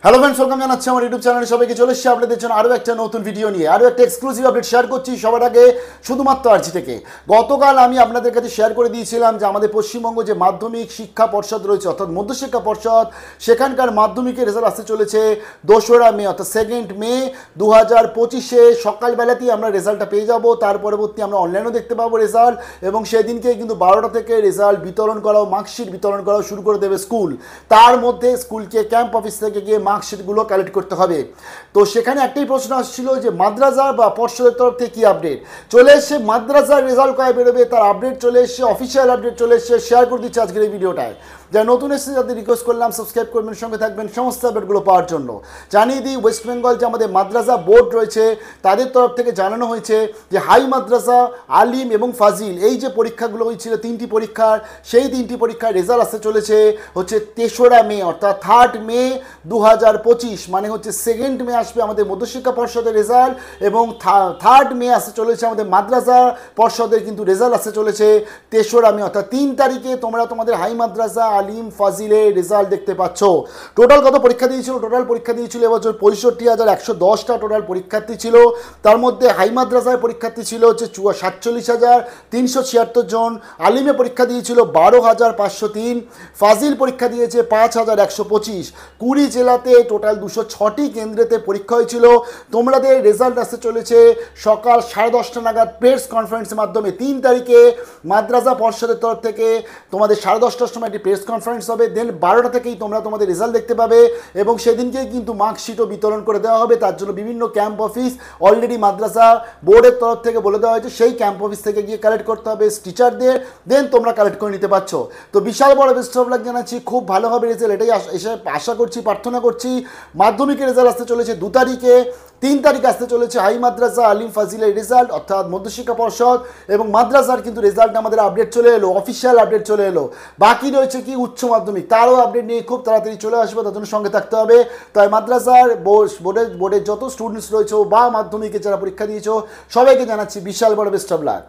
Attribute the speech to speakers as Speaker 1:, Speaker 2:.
Speaker 1: Hello friends, welcome জানাচ্ছি আমার YouTube চ্যানেলে সবাইকে। চলে এসেছি আপনাদের জন্য আরও একটা নতুন ভিডিও নিয়ে, আরও একটা এক্সক্লুসিভ আপডেট শেয়ার করছি সবার আগে শুধুমাত্র আরজি থেকে। গতকাল আমি আপনাদের কাছে শেয়ার করে দিয়েছিলাম যে আমাদের পশ্চিমবঙ্গ যে মাধ্যমিক শিক্ষা পর্ষদ রয়েছে অর্থাৎ মধ্যশিক্ষা পর্ষদ, সেখানকার মাধ্যমিকের রেজাল্ট আসতে চলেছে 2রা মে অর্থাৎ 2nd মে 2025 সকালবেলাতেই আমরা রেজাল্টটা পেয়ে যাব। তার পরবর্তী আমরা অনলাইনেও দেখতে পাবো রেজাল্ট, এবং সেদিনকে কিন্তু 12টা থেকে রেজাল্ট বিতরণ করাও, মার্কশিট বিতরণ করাও শুরু করে দেবে স্কুল। তার মধ্যে স্কুলকে ক্যাম্প অফিস থেকে গিয়ে মার্কশিটগুলো কালেক্ট করতে হবে। তো সেখানে একটাই প্রশ্ন আসছিল যে মাদ্রাসা বা পর্ষদের তরফ থেকে কী আপডেট চলে এসছে, মাদ্রাসার রেজাল্ট কবে বেরোবে তার আপডেট চলে এসছে, অফিসিয়াল আপডেট চলে এসছে। শেয়ার করে দিচ্ছি আজকের এই ভিডিওটায়। যারা নতুন এসেছে যাদের রিকোয়েস্ট করলাম সাবস্ক্রাইব করবেন, সঙ্গে থাকবেন সমস্ত আপডেটগুলো পাওয়ার জন্য। জানিয়ে দিই, ওয়েস্ট বেঙ্গল যে আমাদের মাদ্রাসা বোর্ড রয়েছে তাদের তরফ থেকে জানানো হয়েছে যে হাই মাদ্রাসা, আলিম এবং ফাজিল এই যে পরীক্ষাগুলো হয়েছিল 3টি পরীক্ষার, সেই 3টি পরীক্ষার রেজাল্ট আসতে চলেছে হচ্ছে 3রা মে অর্থাৎ 3rd মে 2025, মানে হচ্ছে 2nd মে আসবে আমাদের মধ্যশিক্ষা পর্ষদের রেজাল্ট, এবং 3rd মে আসতে চলেছে আমাদের মাদ্রাসা পর্ষদের কিন্তু রেজাল্ট আসতে চলেছে 3রা মে অর্থাৎ 3 তারিখে তোমরা তোমাদের হাই মাদ্রাসা, আলিম, ফাজিলের রেজাল্ট দেখতে পাচ্ছ। টোটাল কত পরীক্ষা দিয়েছিল? টোটাল পরীক্ষা দিয়েছিল এবছর 65,110টা টোটাল পরীক্ষার্থী ছিল। তার মধ্যে হাই মাদ্রাসায় পরীক্ষার্থী ছিল হচ্ছে 47,376 জন, আলিমে পরীক্ষা দিয়েছিল 12,503, ফাজিল পরীক্ষা দিয়েছে 5,125। 20 জেলাতে টোটাল 206টি কেন্দ্রেতে পরীক্ষা হয়েছিল। তোমাদের রেজাল্ট আসতে চলেছে সকাল 10:30 নাগাদ প্রেস কনফারেন্সের মাধ্যমে। 3 তারিখে মাদ্রাসা পর্ষদের তরফ থেকে তোমাদের 10:30টার সময় একটি প্রেস কনফারেন্স হবে, দেন 12টা থেকেই তোমরা তোমাদের রেজাল্ট দেখতে পাবে, এবং সেদিনকেই কিন্তু মার্কশিটও বিতরণ করে দেওয়া হবে। তার জন্য বিভিন্ন ক্যাম্প অফিস অলরেডি মাদ্রাসা বোর্ডের তরফ থেকে বলে দেওয়া হয়েছে, সেই ক্যাম্প অফিস থেকে গিয়ে কালেক্ট করতে হবে টিচারদের, দেন তোমরা কালেক্ট করে নিতে পারছো। তো বিশাল বড় বেস্ট অফ লাক জানাচ্ছি, খুব ভালোভাবে রেজাল্ট এটাই এসে আশা করছি, প্রার্থনা করছি। মাধ্যমিকের রেজাল্ট আসতে চলেছে 2 তারিখে, 3 তারিখ আসতে চলেছে হাই মাদ্রাসা, আলিম, ফাজিলের রেজাল্ট অর্থাৎ মধ্যশিক্ষা পর্ষদ, এবং মাদ্রাসার কিন্তু রেজাল্ট আমাদের আপডেট চলে এলো, অফিসিয়াল আপডেট চলে এলো। বাকি রয়েছে কি উচ্চ মাধ্যমিক, তারও আপডেট নিয়ে খুব তাড়াতাড়ি চলে আসবে, তার জন্য সঙ্গে থাকতে হবে। তাই মাদ্রাসার বোর্ডের যত স্টুডেন্টস রয়েছে বা মাধ্যমিকে যারা পরীক্ষা দিয়েছো সবাইকে জানাচ্ছি বিশাল বড় বেস্ট অফ লাক।